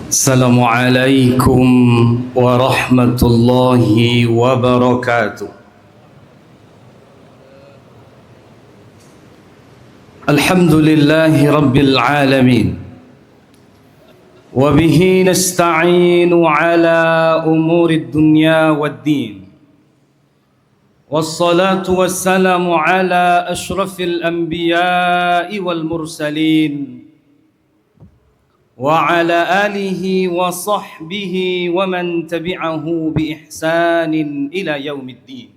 السلام عليكم ورحمة الله وبركاته. الحمد لله رب العالمين، وبه نستعين على أمور الدنيا والدين، والصلاة والسلام على أشرف الأنبياء والمرسلين وعلى آله وصحبه ومن تبعه بإحسان إلى يوم الدين.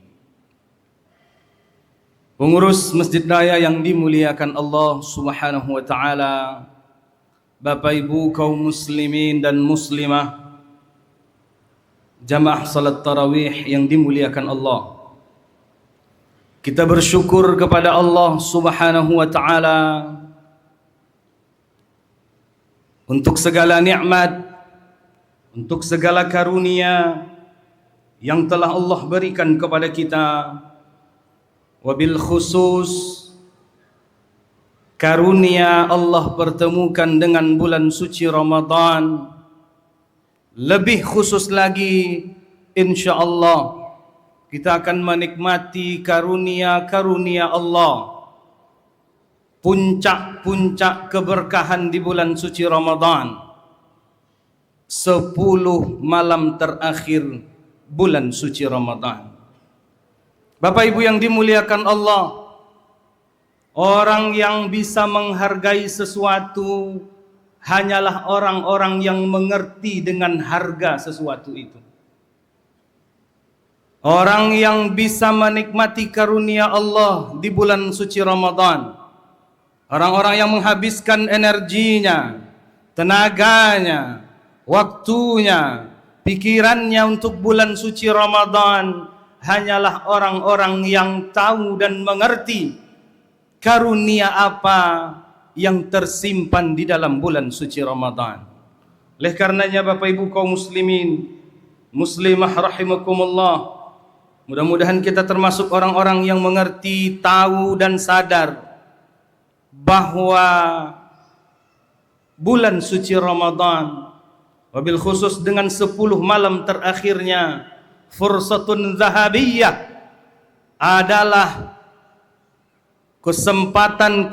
Pengurus Masjid Raya yang dimuliakan Allah Subhanahu wa taala, Bapak Ibu kaum muslimin dan muslimah, jamaah salat tarawih yang dimuliakan Allah. Kita bersyukur kepada Allah Subhanahu wa taala untuk segala nikmat, untuk segala karunia yang telah Allah berikan kepada kita. Wabil khusus karunia Allah pertemukan dengan bulan suci Ramadan. Lebih khusus lagi, insyaallah kita akan menikmati karunia-karunia Allah, puncak-puncak keberkahan di bulan suci Ramadan, 10 malam terakhir bulan suci Ramadan. Bapak Ibu yang dimuliakan Allah, orang yang bisa menghargai sesuatu hanyalah orang-orang yang mengerti dengan harga sesuatu itu. Orang yang bisa menikmati karunia Allah di bulan suci Ramadan, orang-orang yang menghabiskan energinya, tenaganya, waktunya, pikirannya untuk bulan suci Ramadan, hanyalah orang-orang yang tahu dan mengerti karunia apa yang tersimpan di dalam bulan suci Ramadan. Oleh karenanya Bapak Ibu kaum muslimin, muslimah rahimakumullah, mudah-mudahan kita termasuk orang-orang yang mengerti, tahu dan sadar bahwa bulan suci Ramadan, wabil khusus dengan 10 malam terakhirnya, fursatun zahabiyah, adalah kesempatan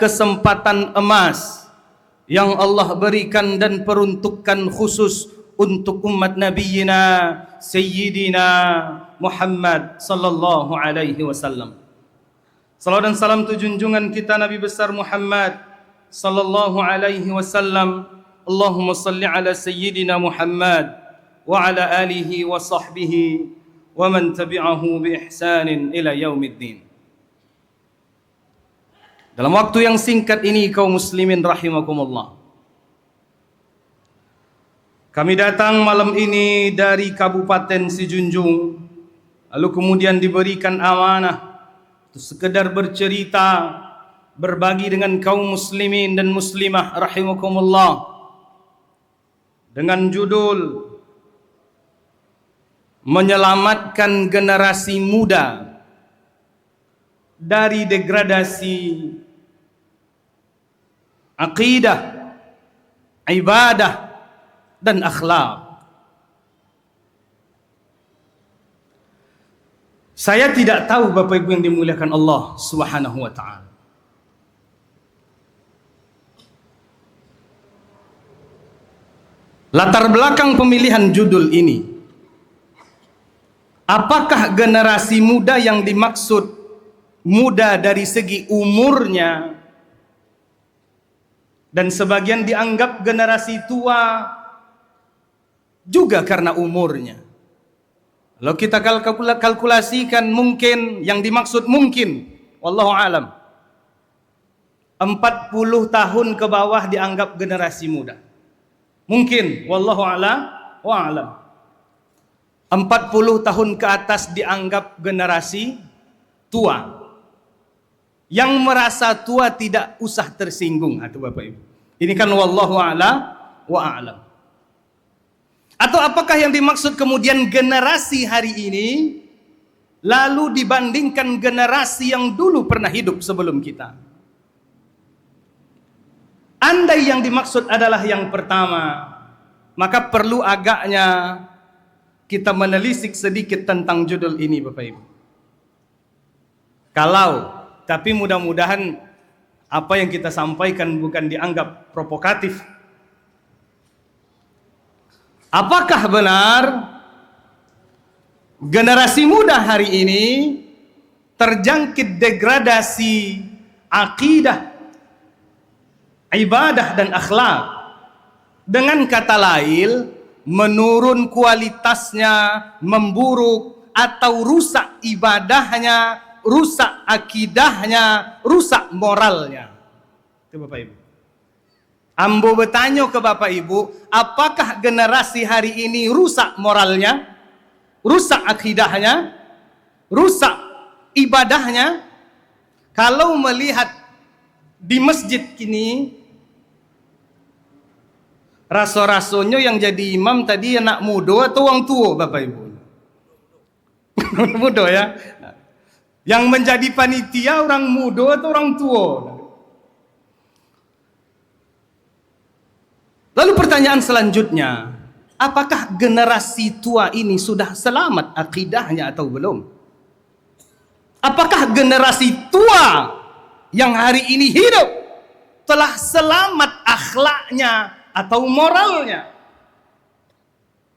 emas yang Allah berikan dan peruntukkan khusus untuk umat Nabiyina Sayyidina Muhammad sallallahu alaihi wasallam. Salawat dan salam tu junjungan kita Nabi besar Muhammad sallallahu alaihi wasallam. Allahumma salli ala Sayyidina Muhammad wa ala alihi wa sahbihi wa man tabi'ahu bi ihsanin ila yaumiddin. Dalam waktu yang singkat ini kaum muslimin rahimakumullah, kami datang malam ini dari Kabupaten Sijunjung, lalu kemudian diberikan amanah untuk sekedar bercerita, berbagi dengan kaum muslimin dan muslimah rahimakumullah dengan judul menyelamatkan generasi muda dari degradasi akidah, ibadah dan akhlak. Saya tidak tahu Bapak Ibu yang dimuliakan Allah Subhanahu wa taala, latar belakang pemilihan judul ini. Apakah generasi muda yang dimaksud muda dari segi umurnya, dan sebagian dianggap generasi tua juga karena umurnya? Kalau kita kalkulasikan, mungkin yang dimaksud mungkin, wallahu alam, 40 tahun ke bawah dianggap generasi muda. Mungkin, wallahu a'lam. 40 tahun ke atas dianggap generasi tua. Yang merasa tua tidak usah tersinggung, atau Bapak Ibu. Ini kan wallahu a'lam. Atau apakah yang dimaksud kemudian generasi hari ini lalu dibandingkan generasi yang dulu pernah hidup sebelum kita? Andai yang dimaksud adalah yang pertama, maka perlu agaknya kita menelisik sedikit tentang judul ini, Bapak Ibu. Tapi mudah-mudahan apa yang kita sampaikan bukan dianggap provokatif. Apakah benar generasi muda hari ini terjangkit degradasi akidah, ibadah dan akhlak? Dengan kata lain, menurun kualitasnya, memburuk atau rusak ibadahnya, rusak akidahnya, rusak moralnya. Itu Bapak Ibu. Ambo bertanya ke Bapak Ibu, apakah generasi hari ini rusak moralnya, rusak akidahnya, rusak ibadahnya? Kalau melihat di masjid kini, raso-rasonya yang jadi imam tadi anak muda atau orang tua, Bapak Ibu? Muda ya. Yang menjadi panitia orang muda atau orang tua? Lalu pertanyaan selanjutnya, apakah generasi tua ini sudah selamat akidahnya atau belum? Apakah generasi tua yang hari ini hidup telah selamat akhlaknya atau moralnya?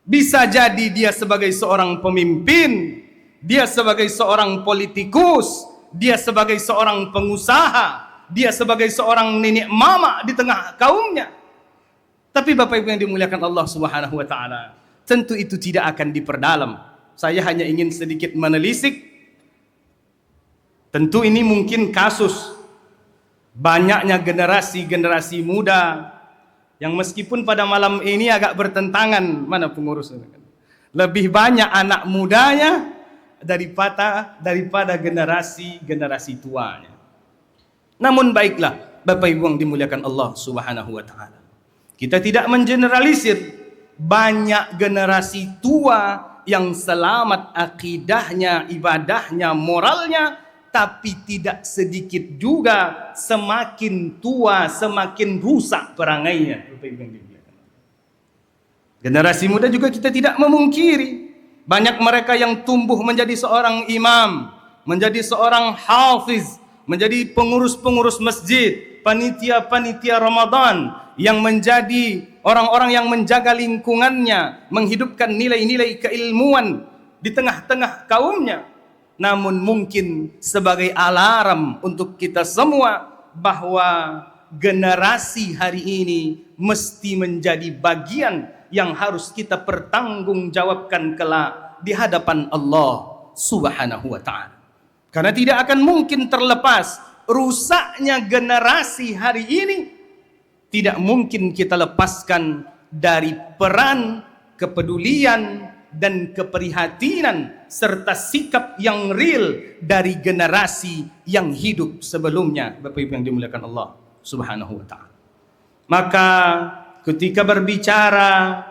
Bisa jadi dia sebagai seorang pemimpin, dia sebagai seorang politikus, dia sebagai seorang pengusaha, dia sebagai seorang nenek mama di tengah kaumnya. Tapi Bapak Ibu yang dimuliakan Allah Subhanahu wa taala, tentu itu tidak akan diperdalam. Saya hanya ingin sedikit menelisik. Tentu ini mungkin kasus banyaknya generasi muda yang meskipun pada malam ini agak bertentangan, mana pengurusnya? Lebih banyak anak mudanya daripada generasi tuanya. Namun baiklah, Bapak Ibu yang dimuliakan Allah Subhanahu wa taala. Kita tidak mengeneralisir, banyak generasi tua yang selamat akidahnya, ibadahnya, moralnya, tapi tidak sedikit juga semakin tua semakin rusak perangainya. Generasi muda juga kita tidak memungkiri, banyak mereka yang tumbuh menjadi seorang imam, menjadi seorang hafiz, menjadi pengurus-pengurus masjid, panitia-panitia Ramadan, yang menjadi orang-orang yang menjaga lingkungannya, menghidupkan nilai-nilai keilmuan di tengah-tengah kaumnya. Namun mungkin sebagai alarm untuk kita semua bahwa generasi hari ini mesti menjadi bagian yang harus kita pertanggungjawabkan kelak di hadapan Allah Subhanahu wa taala. Karena tidak akan mungkin terlepas rusaknya generasi hari ini, tidak mungkin kita lepaskan dari peran, kepedulian, dan keprihatinan serta sikap yang real dari generasi yang hidup sebelumnya, Bapak Ibu yang dimuliakan Allah Subhanahu wa taala. Maka ketika berbicara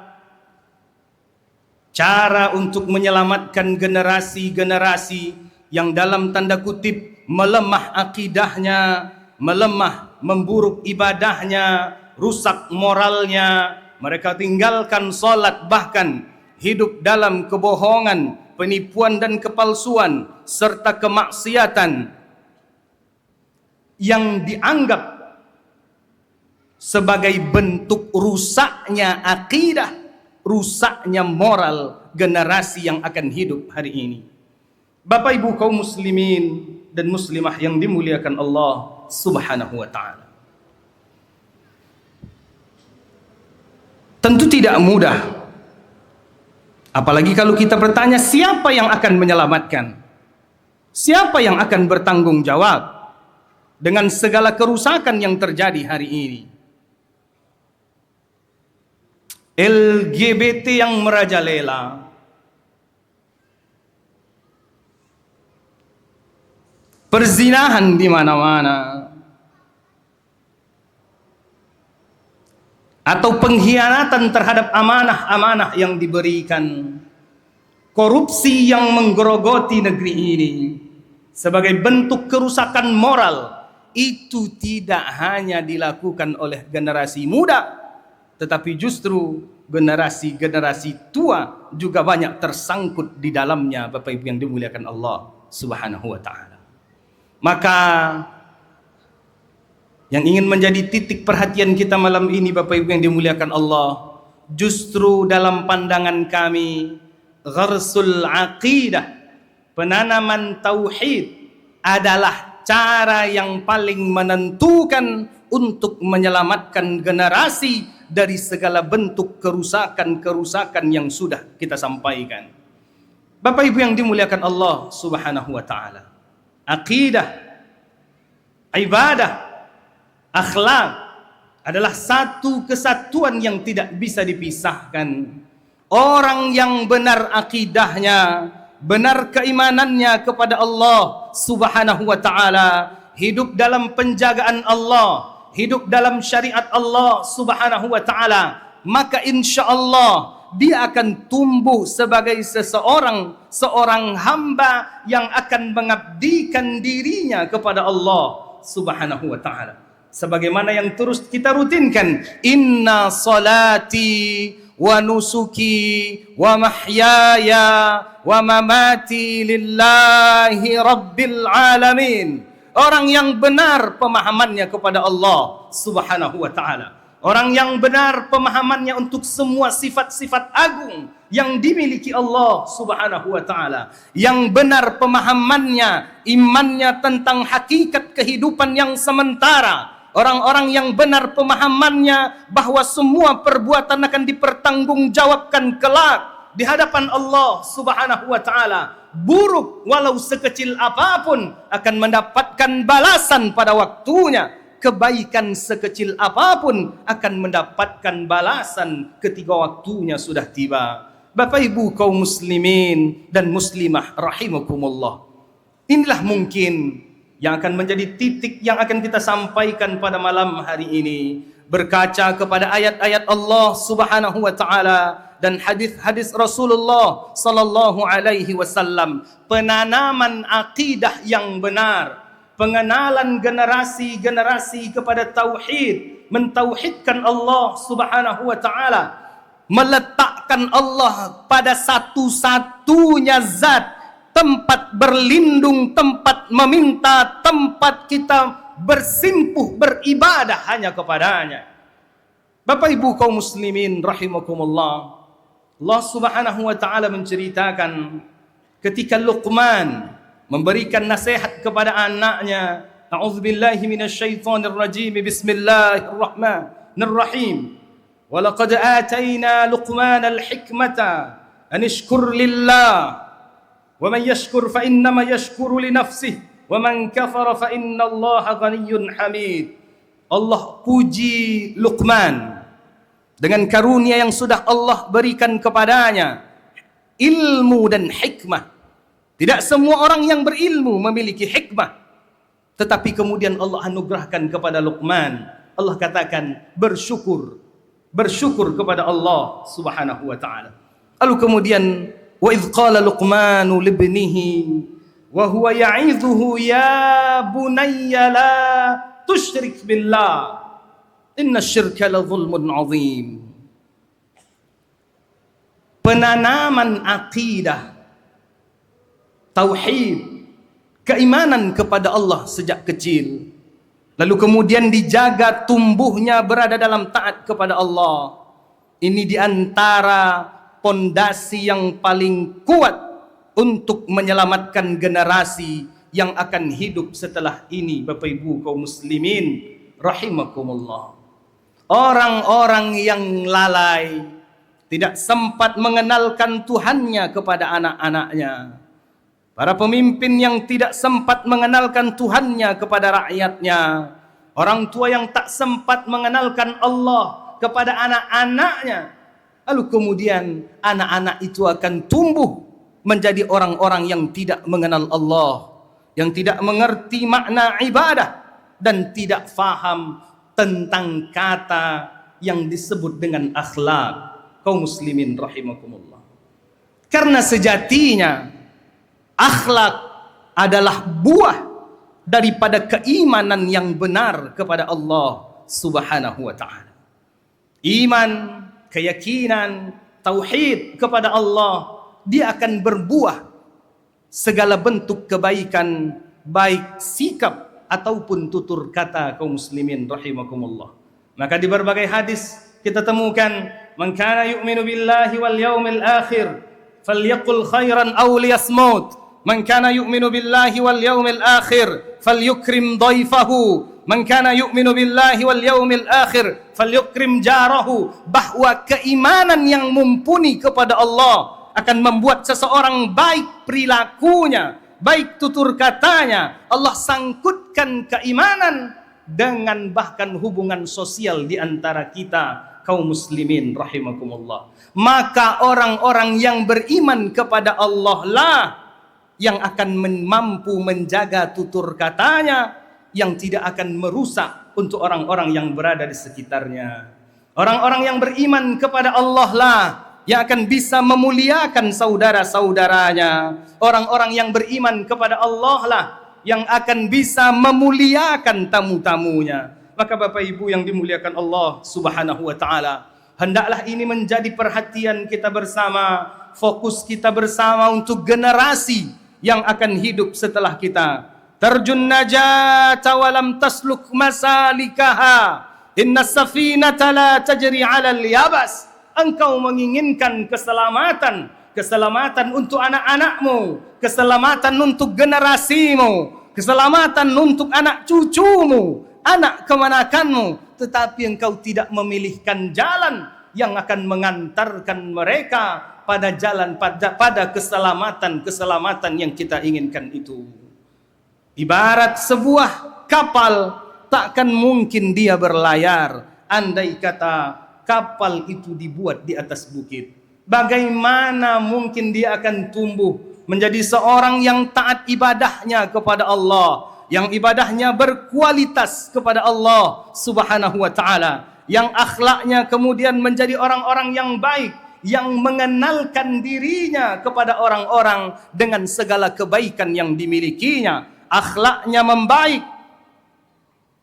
cara untuk menyelamatkan generasi-generasi yang dalam tanda kutip melemah akidahnya, melemah, memburuk ibadahnya, rusak moralnya, mereka tinggalkan salat, bahkan hidup dalam kebohongan, penipuan dan kepalsuan serta kemaksiatan yang dianggap sebagai bentuk rusaknya akidah, rusaknya moral generasi yang akan hidup hari ini. Bapak Ibu kaum muslimin dan muslimah yang dimuliakan Allah Subhanahu wa taala. Tentu tidak mudah. Apalagi kalau kita bertanya siapa yang akan menyelamatkan? Siapa yang akan bertanggung jawab dengan segala kerusakan yang terjadi hari ini? LGBT yang merajalela, perzinahan di mana-mana, atau pengkhianatan terhadap amanah-amanah yang diberikan, korupsi yang menggerogoti negeri ini sebagai bentuk kerusakan moral, itu tidak hanya dilakukan oleh generasi muda, tetapi justru generasi-generasi tua juga banyak tersangkut di dalamnya, Bapak Ibu yang dimuliakan Allah Subhanahu wa taala. Maka yang ingin menjadi titik perhatian kita malam ini, Bapak Ibu yang dimuliakan Allah, justru dalam pandangan kami gharsul aqidah, penanaman tauhid adalah cara yang paling menentukan untuk menyelamatkan generasi dari segala bentuk kerusakan-kerusakan yang sudah kita sampaikan. Bapak Ibu yang dimuliakan Allah Subhanahu wa taala, akidah, ibadah, akhlak adalah satu kesatuan yang tidak bisa dipisahkan. Orang yang benar akidahnya, benar keimanannya kepada Allah Subhanahu wa taala, hidup dalam penjagaan Allah, hidup dalam syariat Allah Subhanahu wa taala, maka insyaallah dia akan tumbuh sebagai seorang hamba yang akan mengabdikan dirinya kepada Allah Subhanahu wa taala. Sebagaimana yang terus kita rutinkan, inna salati wa nusuki wa mahyaya wa mamati lillahi rabbil alamin. Orang yang benar pemahamannya kepada Allah Subhanahu wa taala, orang yang benar pemahamannya untuk semua sifat-sifat agung yang dimiliki Allah Subhanahu wa taala, yang benar pemahamannya, imannya tentang hakikat kehidupan yang sementara, orang-orang yang benar pemahamannya bahwa semua perbuatan akan dipertanggungjawabkan kelak di hadapan Allah Subhanahu wa taala. Buruk walau sekecil apapun akan mendapatkan balasan pada waktunya. Kebaikan sekecil apapun akan mendapatkan balasan ketika waktunya sudah tiba. Bapak Ibu kaum muslimin dan muslimah rahimakumullah, inilah mungkin yang akan menjadi titik yang akan kita sampaikan pada malam hari ini, berkaca kepada ayat-ayat Allah Subhanahu wa taala dan hadis-hadis Rasulullah sallallahu alaihi wasallam. Penanaman akidah yang benar, pengenalan generasi-generasi kepada tauhid, mentauhidkan Allah Subhanahu wa taala, meletakkan Allah pada satu-satunya zat, tempat berlindung, tempat meminta, tempat kita bersimpuh, beribadah hanya kepadanya. Bapak Ibu kaum muslimin rahimakumullah, Allah Subhanahu wa taala menceritakan ketika Luqman memberikan nasihat kepada anaknya, a'udzubillahi minasyaitonirrajim, bismillahirrahmanirrahim, walaqad atayna Luqmanal hikmata an ishkur lillah wa man yashkur fa innama yashkuru li nafsihi wa man kafara fa innallaha ghaniyyun hamid. Allah puji Luqman dengan karunia yang sudah Allah berikan kepadanya, ilmu dan hikmah. Tidak semua orang yang berilmu memiliki hikmah, tetapi kemudian Allah anugerahkan kepada Luqman. Allah katakan bersyukur, bersyukur kepada Allah Subhanahu wa taala. Lalu kemudian wa idz qala Luqmanu libnihi wa huwa ya'idhuhu ya bunayya la tusyrik billah inna syirka la zulmun azim. Penanaman akidah, tauhid, keimanan kepada Allah sejak kecil, lalu kemudian dijaga tumbuhnya berada dalam taat kepada Allah. Ini diantara pondasi yang paling kuat untuk menyelamatkan generasi yang akan hidup setelah ini. Bapak Ibu kaum muslimin rahimakumullah, orang-orang yang lalai, tidak sempat mengenalkan Tuhannya kepada anak-anaknya, para pemimpin yang tidak sempat mengenalkan Tuhannya kepada rakyatnya, orang tua yang tak sempat mengenalkan Allah kepada anak-anaknya, lalu kemudian anak-anak itu akan tumbuh menjadi orang-orang yang tidak mengenal Allah, yang tidak mengerti makna ibadah, dan tidak faham tentang kata yang disebut dengan akhlak. Kaum muslimin rahimakumullah, karena sejatinya akhlak adalah buah daripada keimanan yang benar kepada Allah Subhanahu wa taala. iman, keyakinan, tauhid kepada Allah, dia akan berbuah segala bentuk kebaikan, baik sikap ataupun tutur kata kaum muslimin rahimakumullah. Maka di berbagai hadis kita temukan, man kana yu'minu billahi wal yawmil akhir falyaqul khairan aw liyasmut, man kana yu'minu billahi wal yawmil akhir falyukrim dhaifahu, man kana yu'minu billahi wal yawmil akhir falyukrim jarahu. Bahwa keimanan yang mumpuni kepada Allah akan membuat seseorang baik perilakunya, baik tutur katanya. Allah sangkutkan keimanan dengan bahkan hubungan sosial di antara kita kaum muslimin rahimakumullah. Maka orang-orang yang beriman kepada Allah lah yang akan mampu menjaga tutur katanya, yang tidak akan merusak untuk orang-orang yang berada di sekitarnya. Orang-orang yang beriman kepada Allah lah yang akan bisa memuliakan saudara-saudaranya. Orang-orang yang beriman kepada Allah lah yang akan bisa memuliakan tamu-tamunya. Maka Bapak Ibu yang dimuliakan Allah Subhanahu wa taala, hendaklah ini menjadi perhatian kita bersama, fokus kita bersama untuk generasi yang akan hidup setelah kita. Tarjun najata wa lam tasluk masalikaha, inna safinata la tajri 'alal yabas. Engkau menginginkan keselamatan, keselamatan untuk anak-anakmu, keselamatan untuk generasimu, keselamatan untuk anak cucumu, anak kemanakanmu, tetapi engkau tidak memilihkan jalan yang akan mengantarkan mereka pada jalan, pada keselamatan yang kita inginkan itu. Ibarat sebuah kapal, takkan mungkin dia berlayar andai kata kapal itu dibuat di atas bukit. Bagaimana mungkin dia akan tumbuh menjadi seorang yang taat ibadahnya kepada Allah, yang ibadahnya berkualitas kepada Allah Subhanahu wa taala, yang akhlaknya kemudian menjadi orang-orang yang baik, yang mengenalkan dirinya kepada orang-orang dengan segala kebaikan yang dimilikinya. Akhlaknya membaik,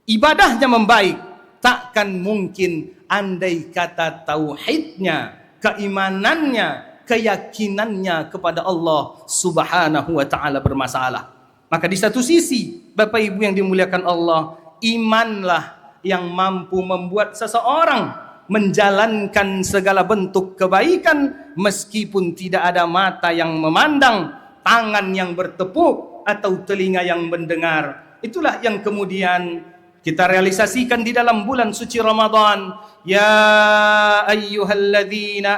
ibadahnya membaik. Takkan mungkin andai kata tauhidnya, keimanannya, keyakinannya kepada Allah Subhanahu wa taala bermasalah. Maka di satu sisi, Bapak Ibu yang dimuliakan Allah, imanlah yang mampu membuat seseorang menjalankan segala bentuk kebaikan meskipun tidak ada mata yang memandang, tangan yang bertepuk, atau telinga yang mendengar. Itulah yang kemudian kita realisasikan di dalam bulan suci Ramadan. Ya ayyuhalladzina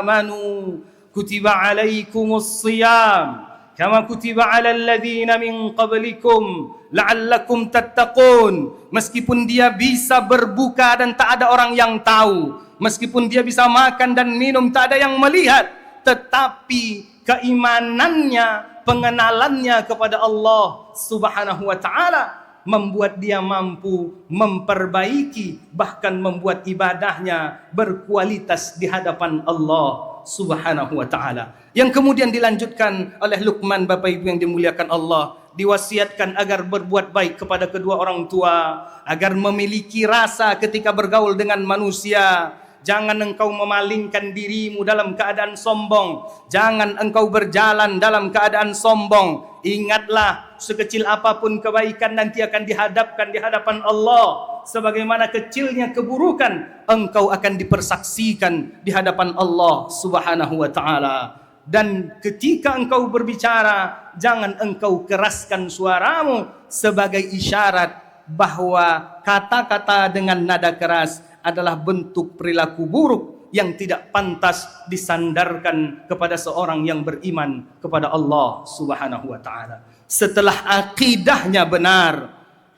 amanu kutiba alaikumus shiyam kama kutiba alal ladzina min qablikum la'allakum tattaqun. Meskipun dia bisa berbuka dan tak ada orang yang tahu, meskipun dia bisa makan dan minum tak ada yang melihat, tetapi keimanannya, pengenalannya kepada Allah Subhanahu wa taala membuat dia mampu memperbaiki, bahkan membuat ibadahnya berkualitas di hadapan Allah Subhanahu wa taala. Yang kemudian dilanjutkan oleh Luqman, Bapak Ibu yang dimuliakan Allah, diwasiatkan agar berbuat baik kepada kedua orang tua, agar memiliki rasa ketika bergaul dengan manusia. Jangan engkau memalingkan dirimu dalam keadaan sombong. Jangan engkau berjalan dalam keadaan sombong. Ingatlah, sekecil apapun kebaikan nanti akan dihadapkan di hadapan Allah. Sebagaimana kecilnya keburukan, engkau akan dipersaksikan di hadapan Allah Subhanahu wa taala. Dan ketika engkau berbicara, jangan engkau keraskan suaramu sebagai isyarat bahwa kata-kata dengan nada keras adalah bentuk perilaku buruk yang tidak pantas disandarkan kepada seorang yang beriman kepada Allah Subhanahu wa taala. Setelah akidahnya benar,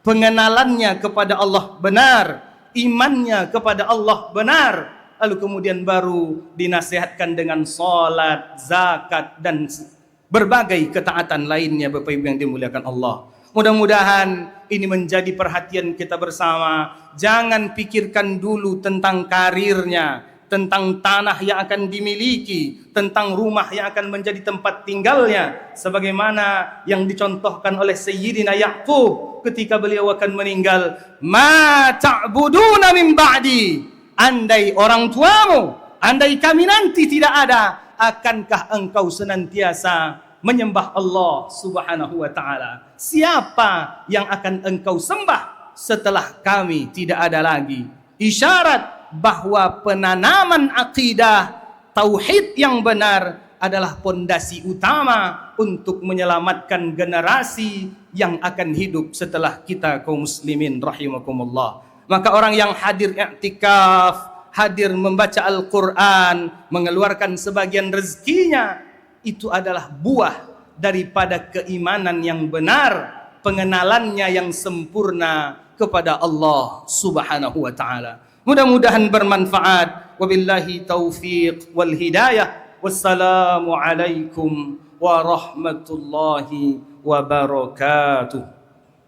pengenalannya kepada Allah benar, imannya kepada Allah benar, lalu kemudian baru dinasihatkan dengan salat, zakat dan berbagai ketaatan lainnya, Bapak Ibu yang dimuliakan Allah. Mudah-mudahan ini menjadi perhatian kita bersama. Jangan pikirkan dulu tentang karirnya, tentang tanah yang akan dimiliki, tentang rumah yang akan menjadi tempat tinggalnya, sebagaimana yang dicontohkan oleh Sayyidina Ya'qub ketika beliau akan meninggal. Ma ta'buduna min ba'di, andai orang tuamu, andai kami nanti tidak ada, akankah engkau senantiasa menyembah Allah Subhanahu wa taala? Siapa yang akan engkau sembah setelah kami tidak ada lagi? Isyarat bahwa penanaman akidah tauhid yang benar adalah pondasi utama untuk menyelamatkan generasi yang akan hidup setelah kita kaum muslimin rahimakumullah. Maka orang yang hadir i'tikaf, hadir membaca Al-Quran, mengeluarkan sebagian rezekinya, itu adalah buah daripada keimanan yang benar, pengenalannya yang sempurna kepada Allah Subhanahu wa taala. Mudah-mudahan bermanfaat. Wabillahi taufiq wal hidayah. Wassalamu alaikum warahmatullahi wabarakatuh.